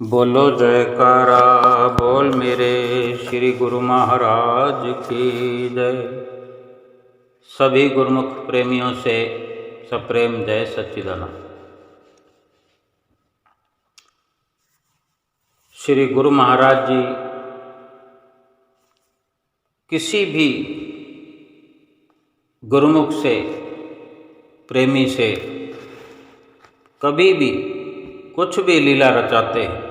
बोलो जयकारा बोल मेरे श्री गुरु महाराज की जय। सभी गुरुमुख प्रेमियों से सप्रेम जय सच्चिदानंद। श्री गुरु महाराज जी किसी भी गुरुमुख से प्रेमी से कभी भी कुछ भी लीला रचाते हैं,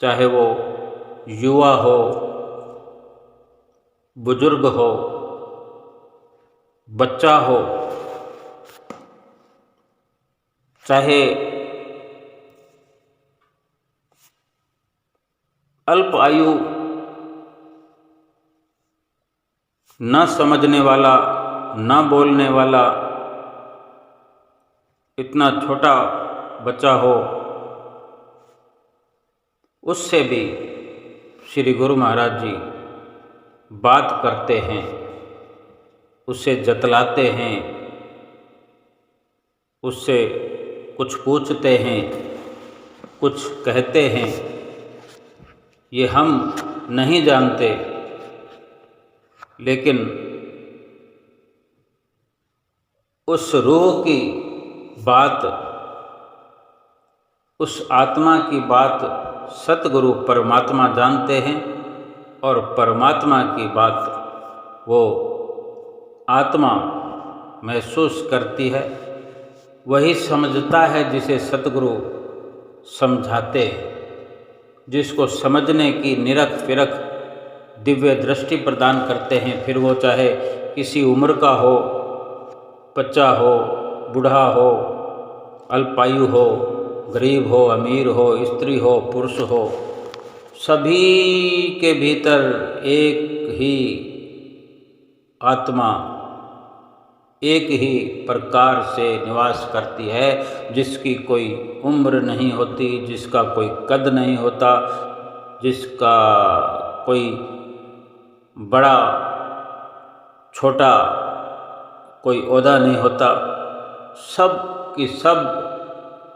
चाहे वो युवा हो, बुजुर्ग हो, बच्चा हो, चाहे अल्प आयु न समझने वाला न बोलने वाला इतना छोटा बच्चा हो, उससे भी श्री गुरु महाराज जी बात करते हैं, उससे जतलाते हैं, उससे कुछ पूछते हैं, कुछ कहते हैं। ये हम नहीं जानते, लेकिन उस रूह की बात, उस आत्मा की बात सतगुरु परमात्मा जानते हैं, और परमात्मा की बात वो आत्मा महसूस करती है, वही समझता है जिसे सतगुरु समझाते हैं, जिसको समझने की निरख फिरख दिव्य दृष्टि प्रदान करते हैं। फिर वो चाहे किसी उम्र का हो, बच्चा हो, बूढ़ा हो, अल्पायु हो, गरीब हो, अमीर हो, स्त्री हो, पुरुष हो, सभी के भीतर एक ही आत्मा एक ही प्रकार से निवास करती है, जिसकी कोई उम्र नहीं होती, जिसका कोई कद नहीं होता, जिसका कोई बड़ा छोटा कोई ओहदा नहीं होता। सब की सब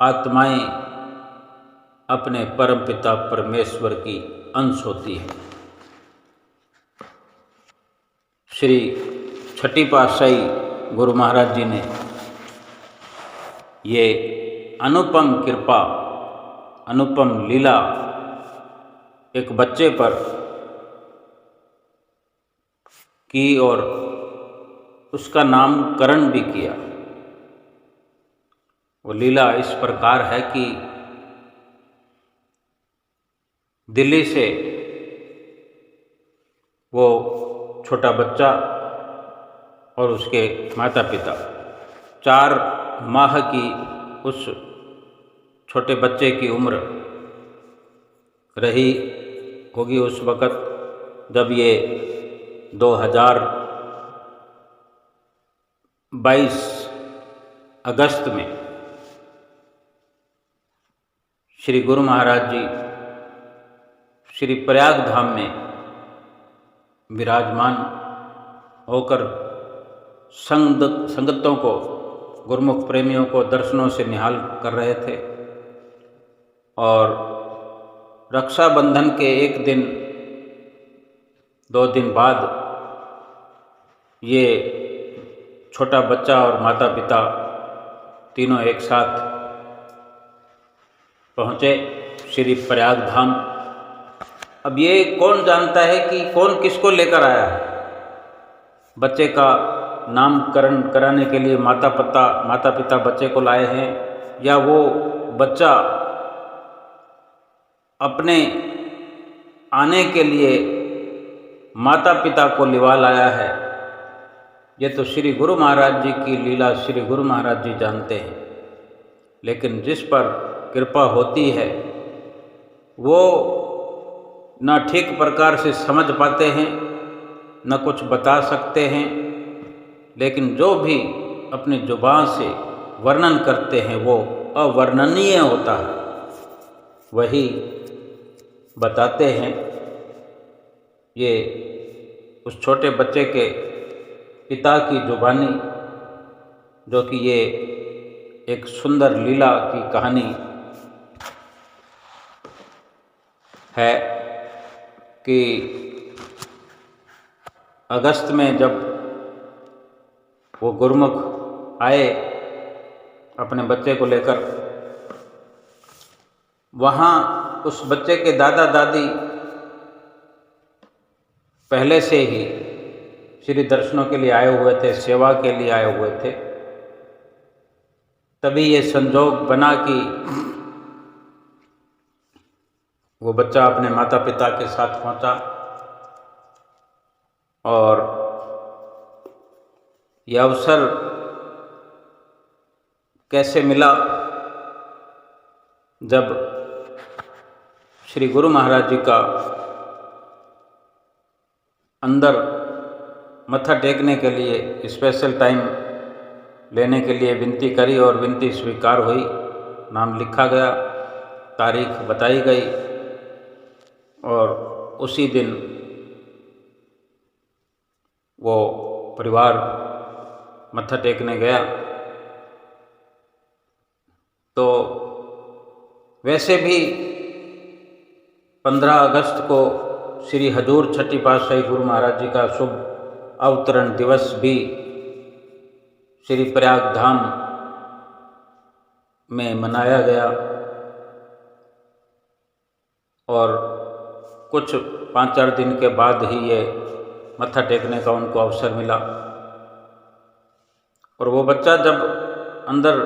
आत्माएं अपने परमपिता परमेश्वर की अंश होती है। श्री छठी पातशाही गुरु महाराज जी ने ये अनुपम कृपा, अनुपम लीला एक बच्चे पर की और उसका नामकरण भी किया। वो लीला इस प्रकार है कि दिल्ली से वो छोटा बच्चा और उसके माता पिता 4 माह की उस छोटे बच्चे की उम्र रही होगी उस वक़्त, जब ये 2022 अगस्त में श्री गुरु महाराज जी श्री प्रयाग धाम में विराजमान होकर संगतों को, गुरुमुख प्रेमियों को दर्शनों से निहाल कर रहे थे। और रक्षाबंधन के एक दिन 2 दिन बाद ये छोटा बच्चा और माता पिता तीनों एक साथ पहुँचे श्री प्रयाग धाम। अब ये कौन जानता है कि कौन किसको लेकर आया है। बच्चे का नामकरण कराने के लिए माता पिता बच्चे को लाए हैं, या वो बच्चा अपने आने के लिए माता पिता को लिवा लाया है। ये तो श्री गुरु महाराज जी की लीला श्री गुरु महाराज जी जानते हैं। लेकिन जिस पर कृपा होती है वो न ठीक प्रकार से समझ पाते हैं, न कुछ बता सकते हैं, लेकिन जो भी अपनी जुबान से वर्णन करते हैं वो अवर्णनीय होता है, वही बताते हैं। ये उस छोटे बच्चे के पिता की जुबानी, जो कि ये एक सुंदर लीला की कहानी कि अगस्त में जब वो गुरुमुख आए अपने बच्चे को लेकर, वहाँ उस बच्चे के दादा दादी पहले से ही श्री दर्शनों के लिए आए हुए थे, सेवा के लिए आए हुए थे। तभी ये संजोग बना कि वो बच्चा अपने माता पिता के साथ पहुंचा। और यह अवसर कैसे मिला, जब श्री गुरु महाराज जी का अंदर मत्था टेकने के लिए स्पेशल टाइम लेने के लिए विनती करी और विनती स्वीकार हुई। नाम लिखा गया, तारीख बताई गई और उसी दिन वो परिवार मत्था टेकने गया। तो वैसे भी 15 अगस्त को श्री हजूर छठी पातशाही गुरु महाराज जी का शुभ अवतरण दिवस भी श्री प्रयाग धाम में मनाया गया और कुछ 5-4 दिन के बाद ही ये मत्था टेकने का उनको अवसर मिला। और वो बच्चा जब अंदर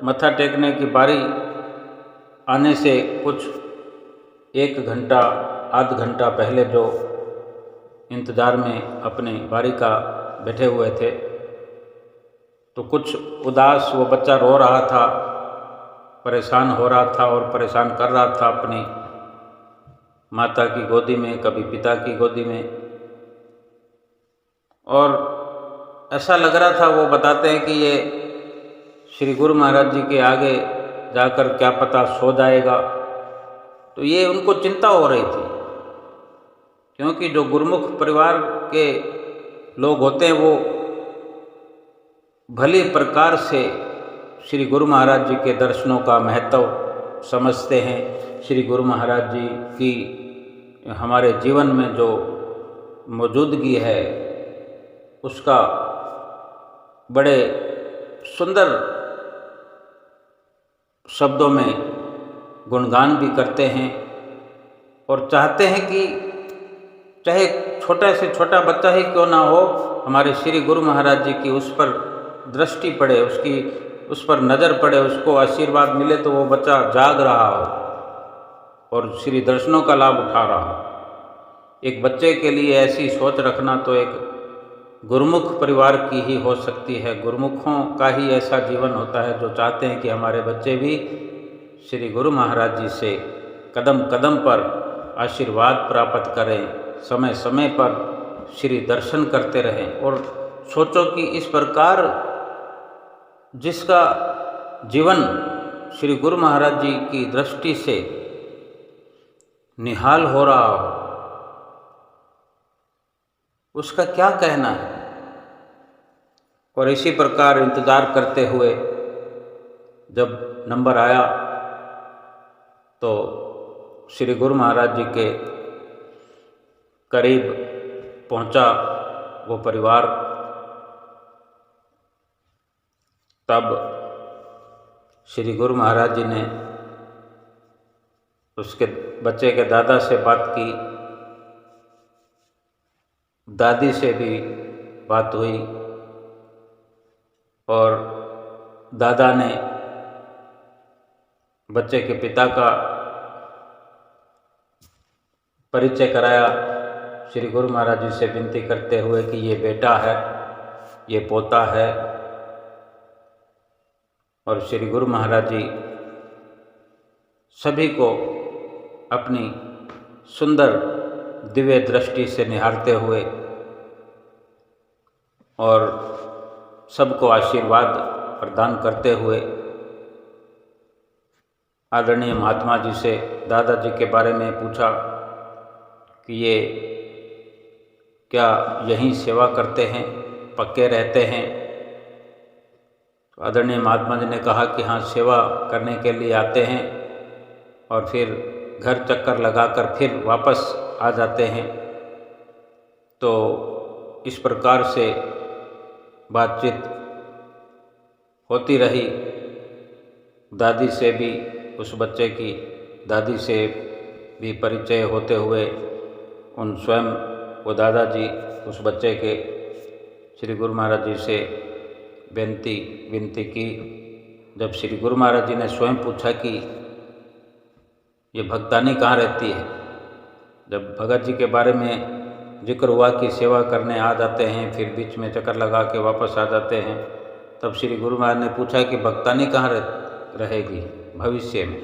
मत्था टेकने की बारी आने से कुछ 1 घंटा आध घंटा पहले जो इंतज़ार में अपनी बारी का बैठे हुए थे, तो कुछ उदास वो बच्चा रो रहा था, परेशान हो रहा था और परेशान कर रहा था अपनी माता की गोदी में, कभी पिता की गोदी में। और ऐसा लग रहा था, वो बताते हैं कि ये श्री गुरु महाराज जी के आगे जाकर क्या पता सो जाएगा। तो ये उनको चिंता हो रही थी, क्योंकि जो गुरुमुख परिवार के लोग होते हैं वो भली प्रकार से श्री गुरु महाराज जी के दर्शनों का महत्व समझते हैं। श्री गुरु महाराज जी की हमारे जीवन में जो मौजूदगी है उसका बड़े सुंदर शब्दों में गुणगान भी करते हैं और चाहते हैं कि चाहे छोटा से छोटा बच्चा ही क्यों ना हो, हमारे श्री गुरु महाराज जी की उस पर दृष्टि पड़े, उसकी उस पर नज़र पड़े, उसको आशीर्वाद मिले तो वो बच्चा जाग रहा हो और श्री दर्शनों का लाभ उठा रहा हो। एक बच्चे के लिए ऐसी सोच रखना तो एक गुरुमुख परिवार की ही हो सकती है। गुरुमुखों का ही ऐसा जीवन होता है जो चाहते हैं कि हमारे बच्चे भी श्री गुरु महाराज जी से कदम कदम पर आशीर्वाद प्राप्त करें, समय समय पर श्री दर्शन करते रहें। और सोचो कि इस प्रकार जिसका जीवन श्री गुरु महाराज जी की दृष्टि से निहाल हो रहा हो, उसका क्या कहना है। और इसी प्रकार इंतज़ार करते हुए जब नंबर आया तो श्री गुरु महाराज जी के करीब पहुंचा वो परिवार। तब श्री गुरु महाराज जी ने उसके बच्चे के दादा से बात की, दादी से भी बात हुई और दादा ने बच्चे के पिता का परिचय कराया, श्री गुरु महाराज जी से विनती करते हुए कि ये बेटा है, ये पोता है। और श्री गुरु महाराज जी सभी को अपनी सुंदर दिव्य दृष्टि से निहारते हुए और सबको आशीर्वाद प्रदान करते हुए आदरणीय महात्मा जी से दादाजी के बारे में पूछा कि ये क्या यहीं सेवा करते हैं, पक्के रहते हैं। तो आदरणीय महात्मा जी ने कहा कि हाँ, सेवा करने के लिए आते हैं और फिर घर चक्कर लगाकर फिर वापस आ जाते हैं। तो इस प्रकार से बातचीत होती रही। दादी से भी, उस बच्चे की दादी से भी परिचय होते हुए उन स्वयं वो दादाजी उस बच्चे के श्री गुरु महाराज जी से विनती की। जब श्री गुरु महाराज जी ने स्वयं पूछा कि ये भक्तानी कहाँ रहती है, जब भगत जी के बारे में जिक्र हुआ कि सेवा करने आ जाते हैं, फिर बीच में चक्कर लगा के वापस आ जाते हैं, तब श्री गुरु महाराज ने पूछा कि भक्तानी कहाँ रहेगी भविष्य में।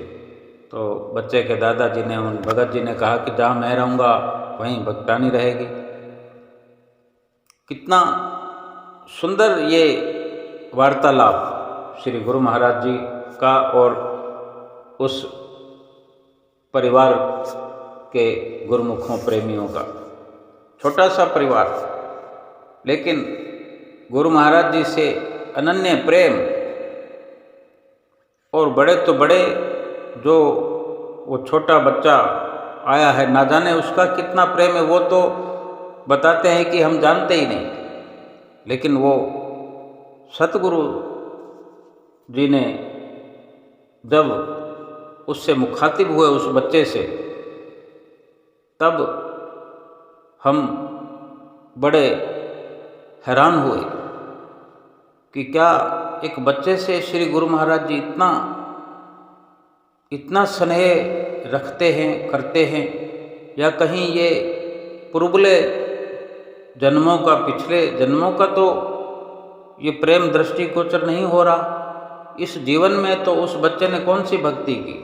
तो बच्चे के दादाजी ने, उन भगत जी ने कहा कि जहाँ मैं रहूँगा वहीं भक्तानी रहेगी। कितना सुंदर ये वार्तालाप श्री गुरु महाराज जी का और उस परिवार के गुरुमुखों प्रेमियों का। छोटा सा परिवार, लेकिन गुरु महाराज जी से अनन्य प्रेम, और बड़े तो बड़े, जो वो छोटा बच्चा आया है ना जाने उसका कितना प्रेम है, वो तो बताते हैं कि हम जानते ही नहीं। लेकिन वो सतगुरु जी ने जब उससे मुखातिब हुए उस बच्चे से, तब हम बड़े हैरान हुए कि क्या एक बच्चे से श्री गुरु महाराज जी इतना स्नेह रखते हैं, करते हैं, या कहीं ये पूर्वले जन्मों का, पिछले जन्मों का तो ये प्रेम दृष्टिगोचर नहीं हो रहा। इस जीवन में तो उस बच्चे ने कौन सी भक्ति की,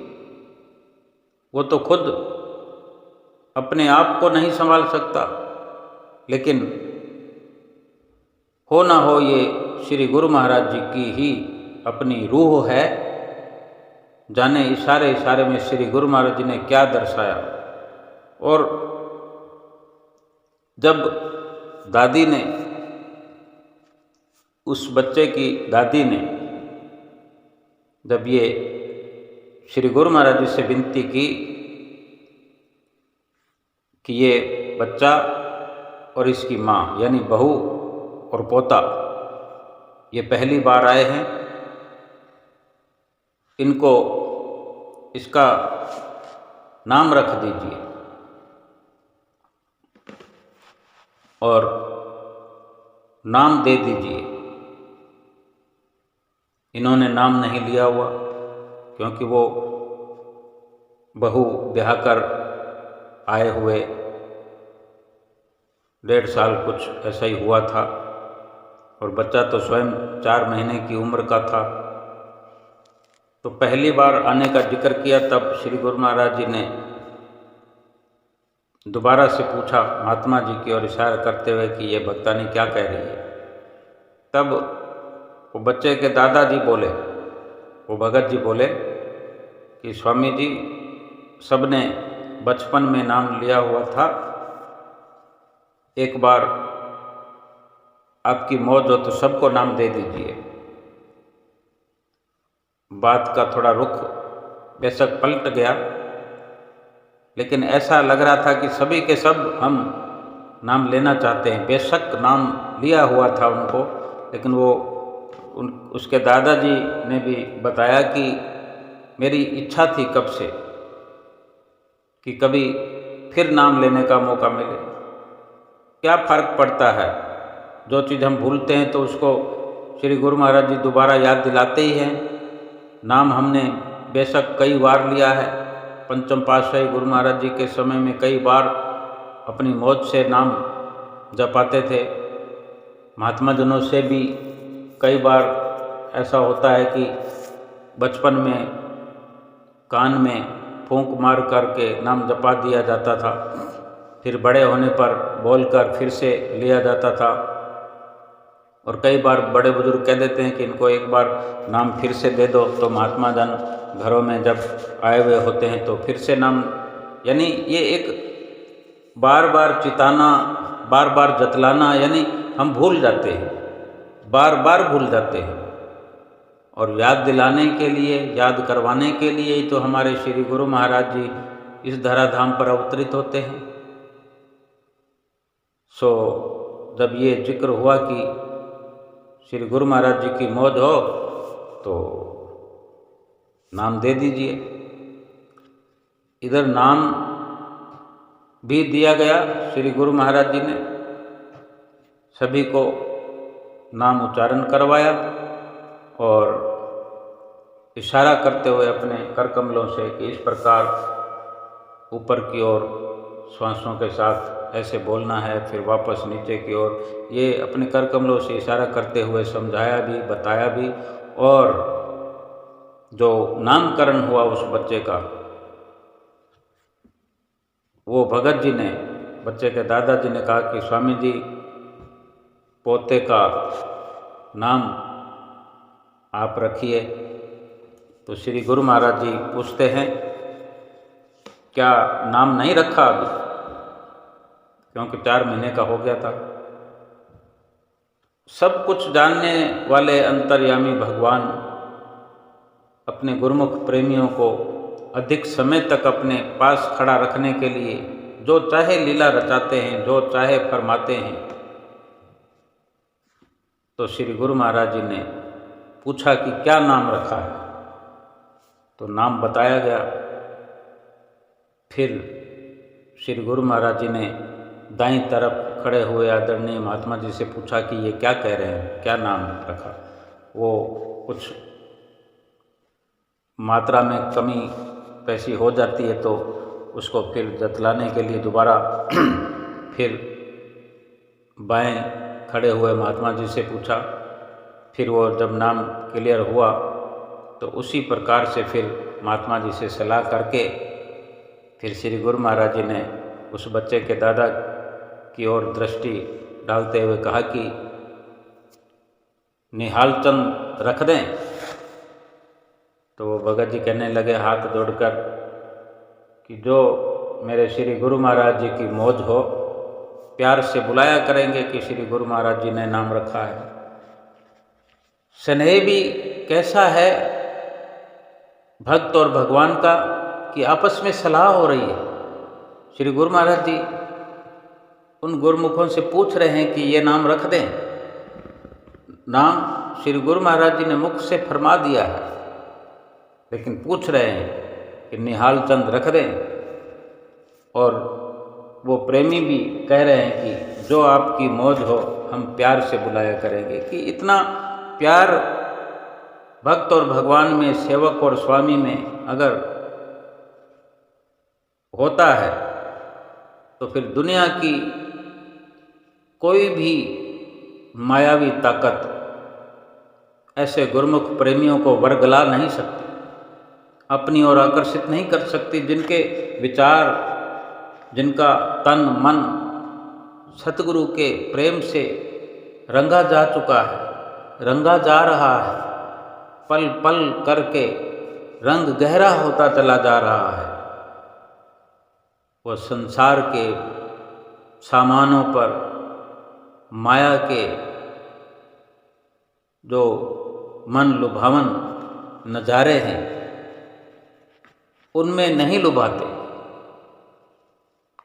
वो तो खुद अपने आप को नहीं संभाल सकता। लेकिन हो ना हो ये श्री गुरु महाराज जी की ही अपनी रूह है, जाने इशारे इशारे में श्री गुरु महाराज जी ने क्या दर्शाया। और जब दादी ने, उस बच्चे की दादी ने जब ये श्री गुरु महाराज जी से विनती की कि ये बच्चा और इसकी माँ यानी बहू और पोता ये पहली बार आए हैं, इनको इसका नाम रख दीजिए। और नाम दे दीजिए। इन्होंने नाम नहीं लिया हुआ, क्योंकि वो बहू ब्याह कर आए हुए 1.5 साल कुछ ऐसा ही हुआ था, और बच्चा तो स्वयं 4 महीने की उम्र का था। तो पहली बार आने का जिक्र किया, तब श्री गुरु महाराज जी ने दोबारा से पूछा महात्मा जी की ओर इशारा करते हुए कि ये भक्तानी क्या कह रही है। तब वो बच्चे के दादाजी बोले, वो भगत जी बोले कि स्वामी जी, सबने बचपन में नाम लिया हुआ था, एक बार आपकी मौज हो तो सबको नाम दे दीजिए। बात का थोड़ा रुख बेशक पलट गया, लेकिन ऐसा लग रहा था कि सभी के सब हम नाम लेना चाहते हैं। बेशक नाम लिया हुआ था उनको, लेकिन वो उसके दादाजी ने भी बताया कि मेरी इच्छा थी कब से कि कभी फिर नाम लेने का मौका मिले। क्या फ़र्क पड़ता है, जो चीज़ हम भूलते हैं तो उसको श्री गुरु महाराज जी दोबारा याद दिलाते ही हैं। नाम हमने बेशक कई बार लिया है, पंचम पातशाही गुरु महाराज जी के समय में कई बार अपनी मौज से नाम जपाते थे। महात्मा जनों से भी कई बार ऐसा होता है कि बचपन में कान में फूंक मार करके नाम जपा दिया जाता था, फिर बड़े होने पर बोलकर फिर से लिया जाता था। और कई बार बड़े बुजुर्ग कह देते हैं कि इनको एक बार नाम फिर से दे दो, तो महात्मा जन घरों में जब आए हुए होते हैं तो फिर से नाम, यानी ये एक बार बार चिताना, बार बार जतलाना, यानी हम भूल जाते हैं, बार बार भूल जाते हैं। और याद दिलाने के लिए, याद करवाने के लिए ही तो हमारे श्री गुरु महाराज जी इस धराधाम पर अवतरित होते हैं। सो जब ये जिक्र हुआ कि श्री गुरु महाराज जी की मौज हो तो नाम दे दीजिए। इधर नाम भी दिया गया श्री गुरु महाराज जी ने, सभी को नाम उच्चारण करवाया और इशारा करते हुए अपने कर कमलों से कि इस प्रकार ऊपर की ओर श्वासों के साथ ऐसे बोलना है, फिर वापस नीचे की ओर। ये अपने कर कमलों से इशारा करते हुए समझाया भी, बताया भी। और जो नामकरण हुआ उस बच्चे का, वो भगत जी ने, बच्चे के दादाजी ने कहा कि स्वामी जी पोते का नाम आप रखिए। तो श्री गुरु महाराज जी पूछते हैं क्या नाम नहीं रखा अभी, क्योंकि 4 महीने का हो गया था। सब कुछ जानने वाले अंतर्यामी भगवान अपने गुरुमुख प्रेमियों को अधिक समय तक अपने पास खड़ा रखने के लिए जो चाहे लीला रचाते हैं, जो चाहे फरमाते हैं। तो श्री गुरु महाराज जी ने पूछा कि क्या नाम रखा है, तो नाम बताया गया। फिर श्री गुरु महाराज जी ने दाईं तरफ खड़े हुए आदरणीय महात्मा जी से पूछा कि ये क्या कह रहे हैं, क्या नाम रखा। वो कुछ मात्रा में कमी पैसी हो जाती है तो उसको फिर जतलाने के लिए दोबारा फिर बाएं खड़े हुए महात्मा जी से पूछा। फिर वो जब नाम क्लियर हुआ तो उसी प्रकार से फिर महात्मा जी से सलाह करके फिर श्री गुरु महाराज जी ने उस बच्चे के दादा की ओर दृष्टि डालते हुए कहा कि निहाल चंद रख दें। तो वो भगत जी कहने लगे हाथ जोड़कर कि जो मेरे श्री गुरु महाराज जी की मौज हो, प्यार से बुलाया करेंगे कि श्री गुरु महाराज जी ने नाम रखा है। स्नेह भी कैसा है भक्त और भगवान का कि आपस में सलाह हो रही है। श्री गुरु महाराज जी उन गुरुमुखों से पूछ रहे हैं कि ये नाम रख दें। नाम श्री गुरु महाराज जी ने मुख से फरमा दिया है, लेकिन पूछ रहे हैं कि निहाल चंद रख दें। और वो प्रेमी भी कह रहे हैं कि जो आपकी मौज हो हम प्यार से बुलाया करेंगे। कि इतना प्यार भक्त और भगवान में, सेवक और स्वामी में अगर होता है तो फिर दुनिया की कोई भी मायावी ताकत ऐसे गुरुमुख प्रेमियों को वरगला नहीं सकती, अपनी ओर आकर्षित नहीं कर सकती, जिनके विचार, जिनका तन मन सतगुरु के प्रेम से रंगा जा चुका है, रंगा जा रहा है, पल पल करके रंग गहरा होता चला जा रहा है। वह संसार के सामानों पर, माया के जो मन लुभावन नज़ारे हैं उनमें नहीं लुभाते,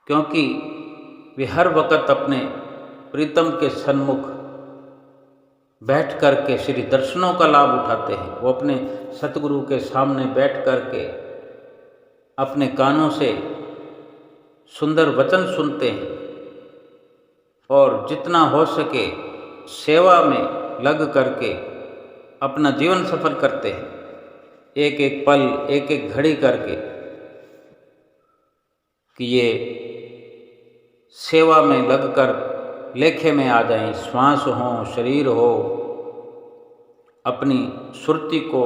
क्योंकि वे हर वक़्त अपने प्रीतम के सन्मुख बैठ कर के श्री दर्शनों का लाभ उठाते हैं। वो अपने सतगुरु के सामने बैठ कर के अपने कानों से सुंदर वचन सुनते हैं और जितना हो सके सेवा में लग करके अपना जीवन सफल करते हैं, एक एक पल, एक एक घड़ी करके, कि ये सेवा में लगकर लेखे में आ जाएं। श्वास हो, शरीर हो, अपनी सुरति को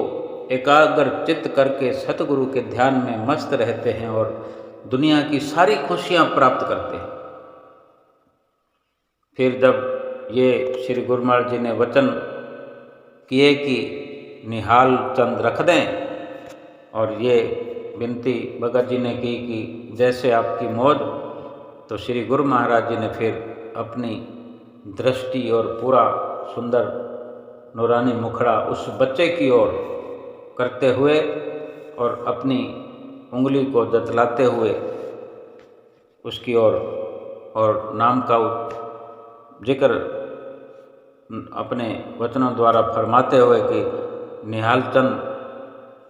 एकाग्र चित्त करके सतगुरु के ध्यान में मस्त रहते हैं और दुनिया की सारी खुशियां प्राप्त करते हैं। फिर जब ये श्री गुरु महाराज जी ने वचन किए कि निहाल चंद रख दें, और ये विनती भगत जी ने की कि जैसे आपकी मौज, तो श्री गुरु महाराज जी ने फिर अपनी दृष्टि और पूरा सुंदर नूरानी मुखड़ा उस बच्चे की ओर करते हुए और अपनी उंगली को जतलाते हुए उसकी ओर और नाम का जिक्र अपने वचनों द्वारा फरमाते हुए कि निहाल चंद,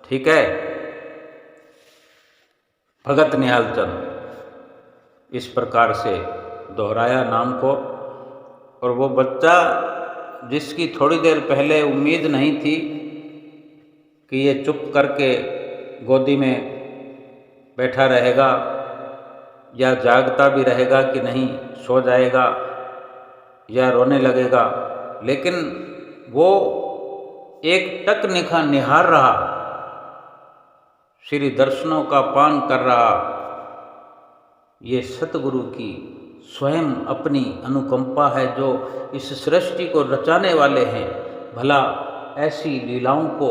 ठीक है, भगत निहाल चंद, इस प्रकार से दोहराया नाम को। और वो बच्चा जिसकी थोड़ी देर पहले उम्मीद नहीं थी कि ये चुप करके गोदी में बैठा रहेगा या जागता भी रहेगा कि नहीं, सो जाएगा या रोने लगेगा, लेकिन वो एक टक निहार रहा, श्री दर्शनों का पान कर रहा। ये सतगुरु की स्वयं अपनी अनुकंपा है जो इस सृष्टि को रचाने वाले हैं। भला ऐसी लीलाओं को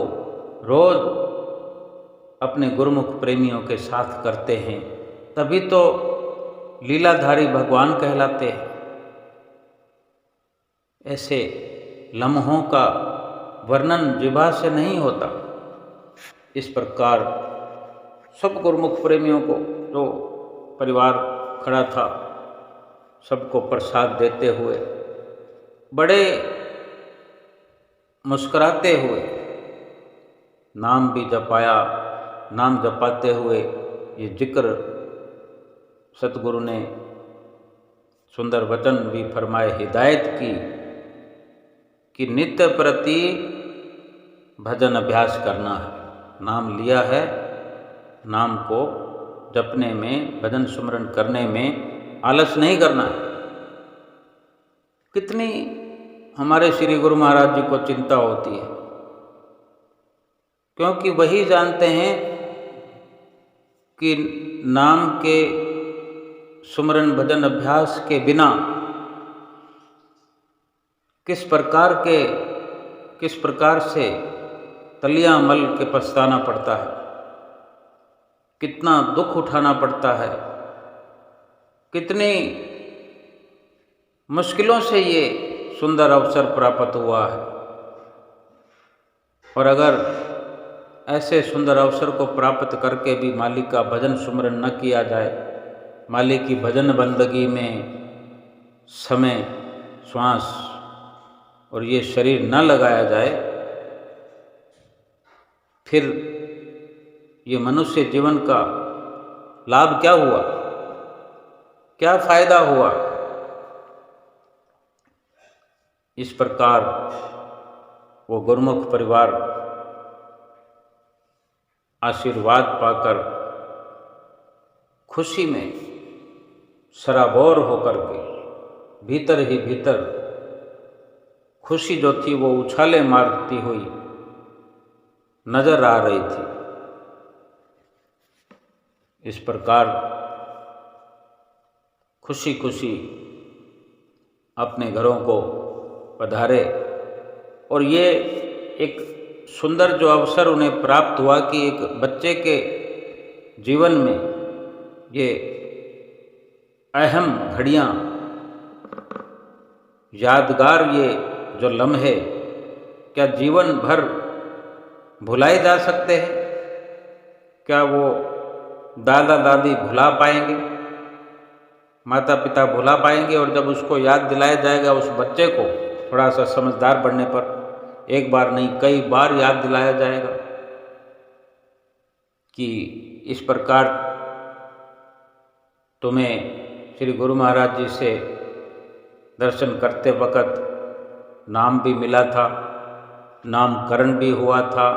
रोज अपने गुरुमुख प्रेमियों के साथ करते हैं, तभी तो लीलाधारी भगवान कहलाते हैं। ऐसे लम्हों का वर्णन जिभा से नहीं होता। इस प्रकार सब गुरुमुख प्रेमियों को, जो परिवार खड़ा था, सबको प्रसाद देते हुए, बड़े मुस्कुराते हुए नाम भी जपाया। नाम जपाते हुए ये जिक्र सतगुरु ने सुंदर वचन भी फरमाए, हिदायत की कि नित्य प्रति भजन अभ्यास करना है। नाम लिया है, नाम को जपने में, भजन सुमरन करने में आलस नहीं करना है। कितनी हमारे श्री गुरु महाराज जी को चिंता होती है, क्योंकि वही जानते हैं कि नाम के सुमरन भजन अभ्यास के बिना किस प्रकार से तलियां मल के पछताना पड़ता है, कितना दुख उठाना पड़ता है, कितनी मुश्किलों से ये सुंदर अवसर प्राप्त हुआ है। और अगर ऐसे सुंदर अवसर को प्राप्त करके भी मालिक का भजन सुमरन न किया जाए, मालिक की भजन बंदगी में समय, श्वास और ये शरीर न लगाया जाए, फिर ये मनुष्य जीवन का लाभ क्या हुआ, क्या फायदा हुआ। इस प्रकार वो गुरुमुख परिवार आशीर्वाद पाकर खुशी में सराबोर होकर के भीतर ही भीतर खुशी जो थी वो उछाले मारती हुई नजर आ रही थी। इस प्रकार खुशी खुशी अपने घरों को पधारे। और ये एक सुंदर जो अवसर उन्हें प्राप्त हुआ कि एक बच्चे के जीवन में ये अहम घड़ियाँ, यादगार ये जो लम्हे, क्या जीवन भर भुलाए जा सकते हैं? क्या वो दादा दादी भुला पाएंगे, माता पिता भुला पाएंगे? और जब उसको याद दिलाया जाएगा, उस बच्चे को थोड़ा सा समझदार बनने पर एक बार नहीं कई बार याद दिलाया जाएगा कि इस प्रकार तुम्हें श्री गुरु महाराज जी से दर्शन करते वक़्त नाम भी मिला था, नामकरण भी हुआ था।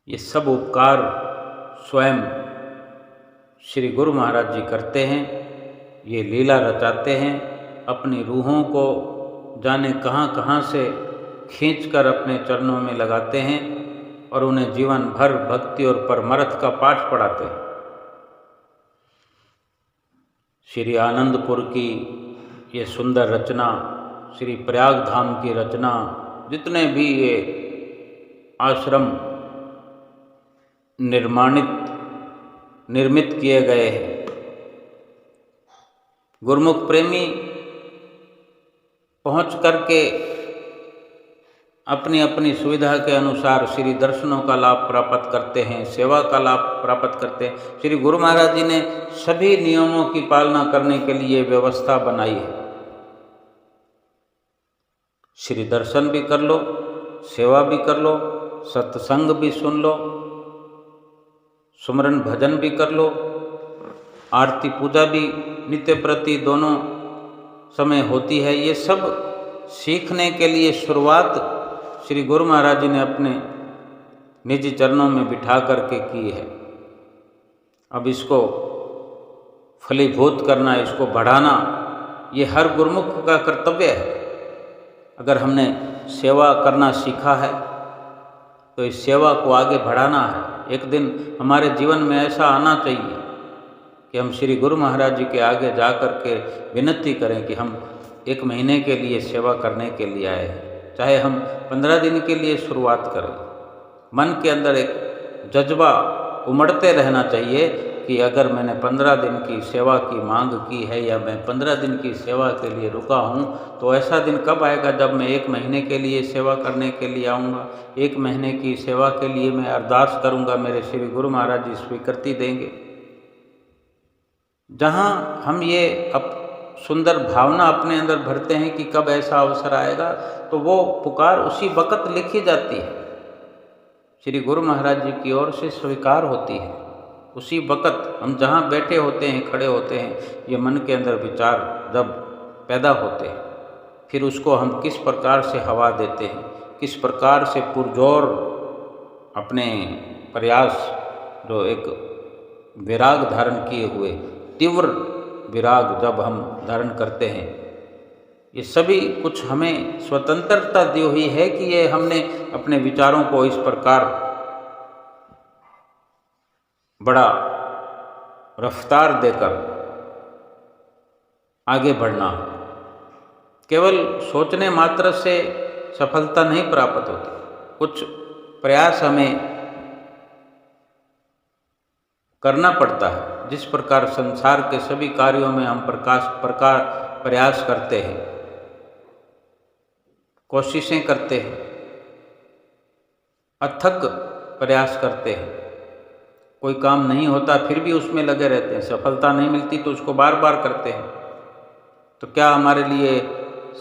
ये सब उपकार स्वयं श्री गुरु महाराज जी करते हैं। ये लीला रचाते हैं, अपनी रूहों को जाने कहाँ कहाँ से खींचकर अपने चरणों में लगाते हैं और उन्हें जीवन भर भक्ति और परमार्थ का पाठ पढ़ाते हैं। श्री आनंदपुर की ये सुंदर रचना, श्री प्रयाग धाम की रचना, जितने भी ये आश्रम निर्मित किए गए हैं, गुरुमुख प्रेमी पहुँच करके अपनी अपनी सुविधा के अनुसार श्री दर्शनों का लाभ प्राप्त करते हैं, सेवा का लाभ प्राप्त करते हैं। श्री गुरु महाराज जी ने सभी नियमों की पालना करने के लिए व्यवस्था बनाई है। श्री दर्शन भी कर लो, सेवा भी कर लो, सत्संग भी सुन लो, सुमरन भजन भी कर लो, आरती पूजा भी नित्य प्रति दोनों समय होती है। ये सब सीखने के लिए शुरुआत श्री गुरु महाराज जी ने अपने निजी चरणों में बिठा करके की है। अब इसको फलीभूत करना, इसको बढ़ाना, ये हर गुरुमुख का कर्तव्य है। अगर हमने सेवा करना सीखा है तो इस सेवा को आगे बढ़ाना है। एक दिन हमारे जीवन में ऐसा आना चाहिए कि हम श्री गुरु महाराज जी के आगे जा कर के विनती करें कि हम 1 महीने के लिए सेवा करने के लिए आए हैं, चाहे हम 15 दिन के लिए शुरुआत करें। मन के अंदर एक जज्बा उमड़ते रहना चाहिए कि अगर मैंने 15 दिन की सेवा की मांग की है या मैं 15 दिन की सेवा के लिए रुका हूँ, तो ऐसा दिन कब आएगा जब मैं 1 महीने के लिए सेवा करने के लिए आऊँगा। 1 महीने की सेवा के लिए मैं अरदास करूँगा, मेरे श्री गुरु महाराज जी स्वीकृति देंगे। जहाँ हम ये सुंदर भावना अपने अंदर भरते हैं कि कब ऐसा अवसर आएगा, तो वो पुकार उसी वक़्त लिखी जाती है, श्री गुरु महाराज जी की ओर से स्वीकार होती है। उसी वक़्त हम जहाँ बैठे होते हैं, खड़े होते हैं, ये मन के अंदर विचार जब पैदा होते हैं, फिर उसको हम किस प्रकार से हवा देते हैं, किस प्रकार से पुरजोर अपने प्रयास, जो एक विराग धारण किए हुए, तीव्र विराग जब हम धारण करते हैं, ये सभी कुछ हमें स्वतंत्रता दी हुई है कि ये हमने अपने विचारों को इस प्रकार बड़ा रफ्तार देकर आगे बढ़ना। केवल सोचने मात्र से सफलता नहीं प्राप्त होती, कुछ प्रयास हमें करना पड़ता है। जिस प्रकार संसार के सभी कार्यों में हम प्रयास करते हैं, कोशिशें करते हैं, अथक प्रयास करते हैं, कोई काम नहीं होता फिर भी उसमें लगे रहते हैं, सफलता नहीं मिलती तो उसको बार बार करते हैं। तो क्या हमारे लिए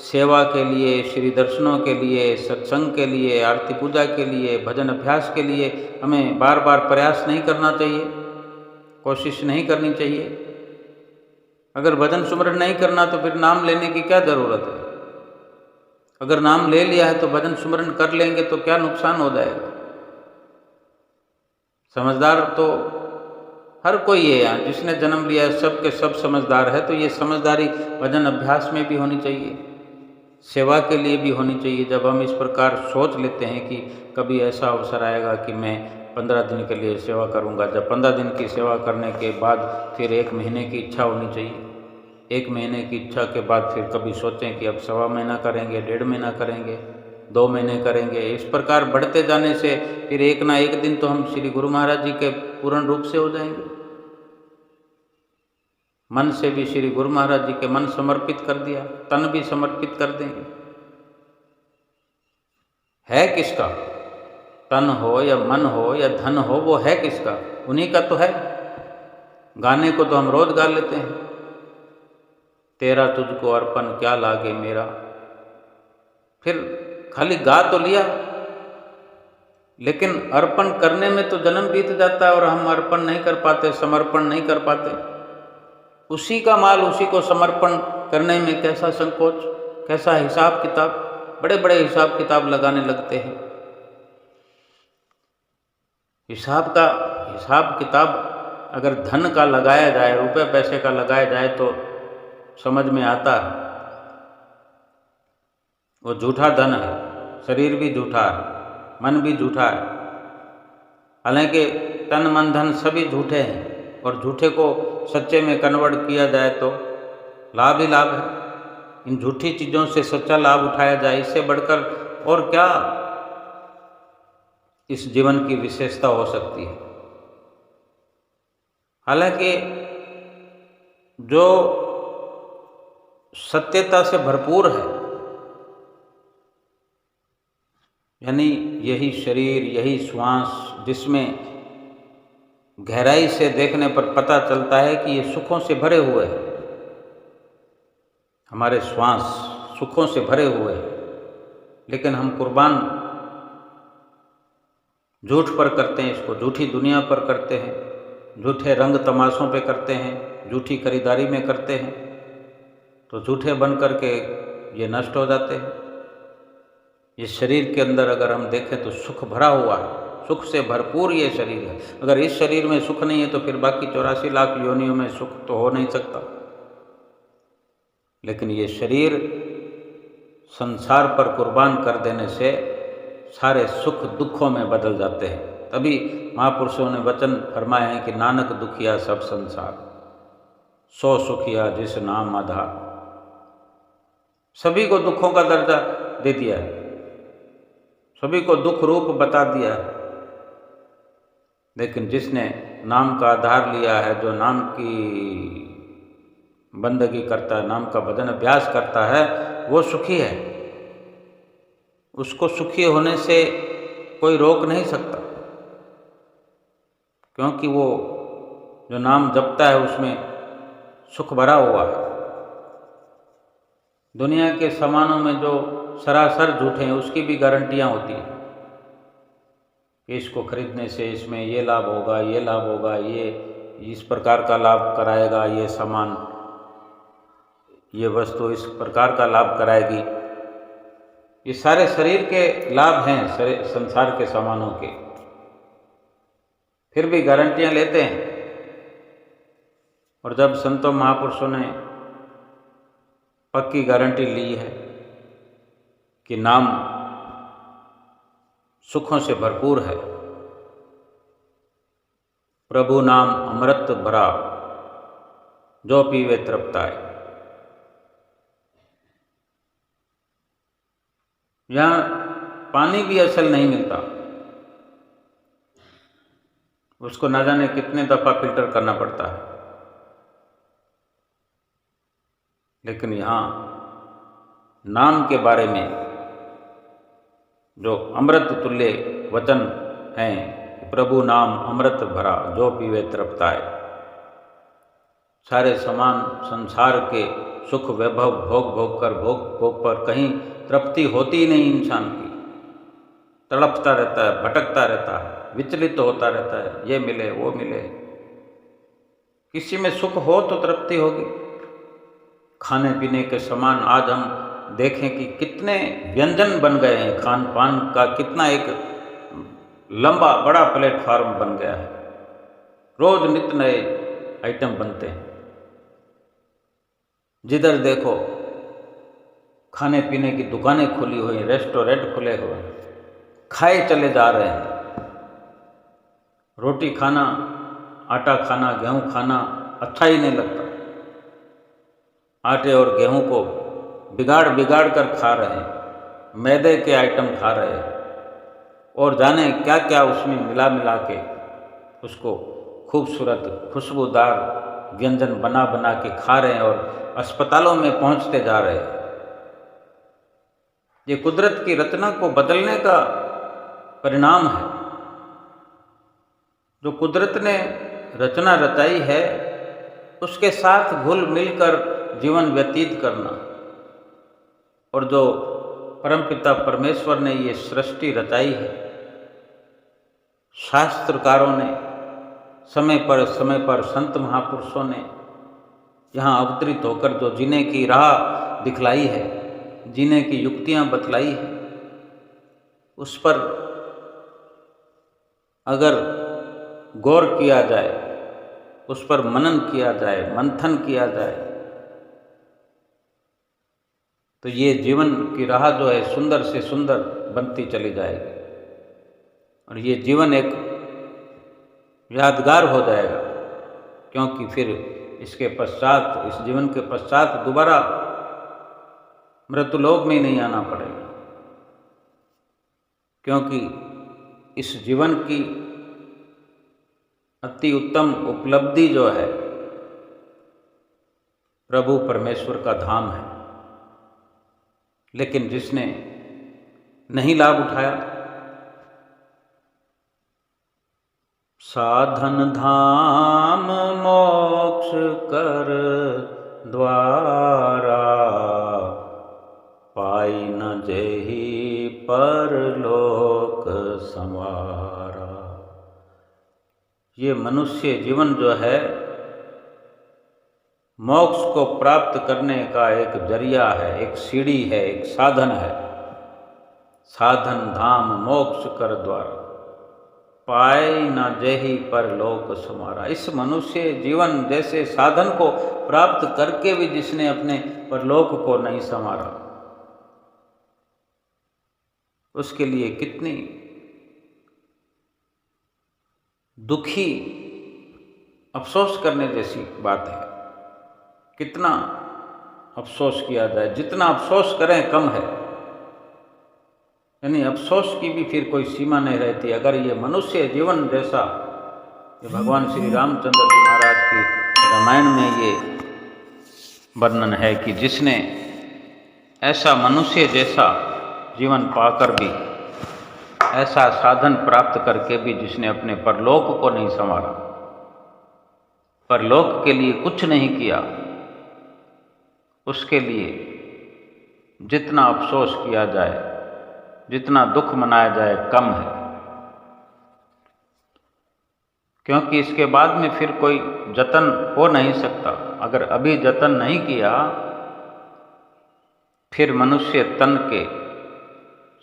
सेवा के लिए, श्री दर्शनों के लिए, सत्संग के लिए, आरती पूजा के लिए, भजन अभ्यास के लिए हमें बार बार प्रयास नहीं करना चाहिए, कोशिश नहीं करनी चाहिए? अगर भजन सुमरन नहीं करना तो फिर नाम लेने की क्या ज़रूरत है? अगर नाम ले लिया है तो भजन सुमरन कर लेंगे तो क्या नुकसान हो जाएगा? समझदार तो हर कोई है यहाँ, जिसने जन्म लिया है सब के सब समझदार है। तो ये समझदारी भजन अभ्यास में भी होनी चाहिए, सेवा के लिए भी होनी चाहिए। जब हम इस प्रकार सोच लेते हैं कि कभी ऐसा अवसर आएगा कि मैं 15 दिन के लिए सेवा करूंगा, जब 15 दिन की सेवा करने के बाद फिर 1 महीने की इच्छा होनी चाहिए। 1 महीने की इच्छा के बाद फिर कभी सोचें कि अब 1.25 महीना करेंगे, 1.5 महीना करेंगे, 2 महीने करेंगे। इस प्रकार बढ़ते जाने से फिर एक ना एक दिन तो हम श्री गुरु महाराज जी के पूर्ण रूप से हो जाएंगे। मन से भी श्री गुरु महाराज जी के मन समर्पित कर दिया, तन भी समर्पित कर देंगे। है किसका? तन हो या मन हो या धन हो, वो है किसका? उन्हीं का तो है। गाने को तो हम रोज गा लेते हैं, तेरा तुझको अर्पण क्या लागे मेरा। फिर खाली गा तो लिया, लेकिन अर्पण करने में तो जन्म बीत जाता है और हम अर्पण नहीं कर पाते, समर्पण नहीं कर पाते। उसी का माल उसी को समर्पण करने में कैसा संकोच, कैसा हिसाब किताब, बड़े बड़े हिसाब किताब लगाने लगते हैं। हिसाब किताब अगर धन का लगाया जाए, रुपए पैसे का लगाया जाए तो समझ में आता है वो झूठा धन है। शरीर भी झूठा है, मन भी झूठा है। हालांकि तन मन धन सभी झूठे हैं, और झूठे को सच्चे में कन्वर्ट किया जाए तो लाभ ही लाभ है। इन झूठी चीज़ों से सच्चा लाभ उठाया जाए, इससे बढ़कर और क्या इस जीवन की विशेषता हो सकती है। हालांकि जो सत्यता से भरपूर है, यानी यही शरीर, यही श्वास, जिसमें गहराई से देखने पर पता चलता है कि ये सुखों से भरे हुए हैं। हमारे श्वास सुखों से भरे हुए हैं, लेकिन हम कुर्बान झूठ पर करते हैं, इसको झूठी दुनिया पर करते हैं, झूठे रंग तमाशों पे करते हैं, झूठी खरीदारी में करते हैं, तो झूठे बन करके ये नष्ट हो जाते हैं। ये शरीर के अंदर अगर हम देखें तो सुख भरा हुआ है, सुख से भरपूर ये शरीर है। अगर इस शरीर में सुख नहीं है तो फिर बाकी 84 लाख योनियों में सुख तो हो नहीं सकता। लेकिन ये शरीर संसार पर कुर्बान कर देने से सारे सुख दुखों में बदल जाते हैं। तभी महापुरुषों ने वचन फरमाए हैं कि नानक दुखिया सब संसार, सो सुखिया जिस नाम आधार। सभी को दुखों का दर्जा दे दिया है, सभी को दुख रूप बता दिया है, लेकिन जिसने नाम का आधार लिया है, जो नाम की बंदगी करता है, नाम का भजन अभ्यास करता है, वो सुखी है। उसको सुखी होने से कोई रोक नहीं सकता, क्योंकि वो जो नाम जपता है उसमें सुख भरा हुआ है। दुनिया के सामानों में जो सरासर झूठे हैं उसकी भी गारंटियां होती हैं कि इसको खरीदने से इसमें ये लाभ होगा, ये लाभ होगा, ये इस प्रकार का लाभ कराएगा, ये सामान, ये वस्तु इस प्रकार का लाभ कराएगी। ये सारे शरीर के लाभ हैं, संसार के सामानों के, फिर भी गारंटियां लेते हैं। और जब संतों महापुरुषों ने पक्की गारंटी ली है कि नाम सुखों से भरपूर है, प्रभु नाम अमृत भरा, जो पीवे तृप्ताए। यहाँ पानी भी असल नहीं मिलता, उसको ना जाने कितने दफ़ा फिल्टर करना पड़ता है, लेकिन यहाँ नाम के बारे में जो अमृत तुल्य वचन हैं, प्रभु नाम अमृत भरा, जो पीवे तृप्ताए। सारे समान संसार के सुख वैभव भोग पर कहीं तृप्ति होती ही नहीं इंसान की, तड़पता रहता है, भटकता रहता है, विचलित होता रहता है, ये मिले वो मिले। किसी में सुख हो तो तृप्ति होगी। खाने पीने के सामान आज हम देखें कि कितने व्यंजन बन गए हैं, खान पान का कितना एक लंबा बड़ा प्लेटफार्म बन गया है, रोज नित्य नए आइटम बनते हैं। जिधर देखो खाने पीने की दुकानें खुली हुई, रेस्टोरेंट खुले हुए, खाए चले जा रहे हैं। रोटी खाना, आटा खाना, गेहूं खाना अच्छा ही नहीं लगता। आटे और गेहूं को बिगाड़ कर खा रहे हैं, मैदे के आइटम खा रहे हैं, और जाने क्या क्या उसमें मिला के उसको खूबसूरत खुशबूदार व्यंजन बना के खा रहे हैं और अस्पतालों में पहुंचते जा रहे हैं। ये कुदरत की रचना को बदलने का परिणाम है। जो कुदरत ने रचना रचाई है उसके साथ घुल मिलकर जीवन व्यतीत करना, और जो परमपिता परमेश्वर ने ये सृष्टि रचाई है, शास्त्रकारों ने समय पर संत महापुरुषों ने यहाँ अवतरित होकर जो जीने की राह दिखलाई है, जीने की युक्तियाँ बतलाई है, उस पर अगर गौर किया जाए, उस पर मनन किया जाए, मंथन किया जाए, तो ये जीवन की राह जो है सुंदर से सुंदर बनती चली जाएगी, और ये जीवन एक यादगार हो जाएगा। क्योंकि फिर इसके पश्चात, इस जीवन के पश्चात दोबारा मृत्युलोक में नहीं आना पड़ेगा, क्योंकि इस जीवन की अति उत्तम उपलब्धि जो है प्रभु परमेश्वर का धाम है। लेकिन जिसने नहीं लाभ उठाया, साधन धाम मोक्ष कर द्वारा, पाई न जेहि परलोक संवारा। ये मनुष्य जीवन जो है मोक्ष को प्राप्त करने का एक जरिया है, एक सीढ़ी है, एक साधन है। साधन धाम मोक्ष कर द्वारा, पाए न जेहि परलोक संवारा। इस मनुष्य जीवन जैसे साधन को प्राप्त करके भी जिसने अपने परलोक को नहीं संवारा, उसके लिए कितनी दुखी, अफसोस करने जैसी बात है। कितना अफसोस किया जाए, जितना अफसोस करें कम है। यानी अफसोस की भी फिर कोई सीमा नहीं रहती। अगर ये मनुष्य जीवन जैसा, ये भगवान श्री रामचंद्र जी महाराज की रामायण में ये वर्णन है कि जिसने ऐसा मनुष्य जैसा जीवन पाकर भी, ऐसा साधन प्राप्त करके भी जिसने अपने परलोक को नहीं संवारा, परलोक के लिए कुछ नहीं किया, उसके लिए जितना अफसोस किया जाए, जितना दुख मनाया जाए कम है। क्योंकि इसके बाद में फिर कोई जतन हो नहीं सकता। अगर अभी जतन नहीं किया, फिर मनुष्य तन के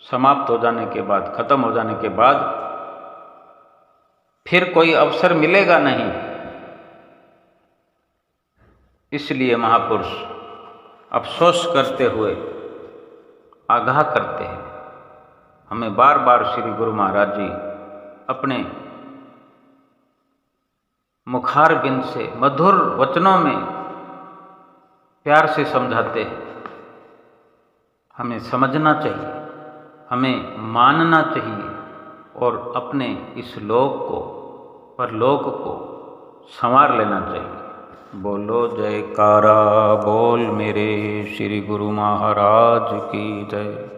समाप्त हो जाने के बाद, खत्म हो जाने के बाद फिर कोई अवसर मिलेगा नहीं। इसलिए महापुरुष अफसोस करते हुए आगाह करते हैं। हमें बार बार श्री गुरु महाराज जी अपने मुखारबिंद से मधुर वचनों में प्यार से समझाते हैं। हमें समझना चाहिए, हमें मानना चाहिए और अपने इस लोक को, परलोक को संवार लेना चाहिए। बोलो जयकारा बोल मेरे श्री गुरु महाराज की जय।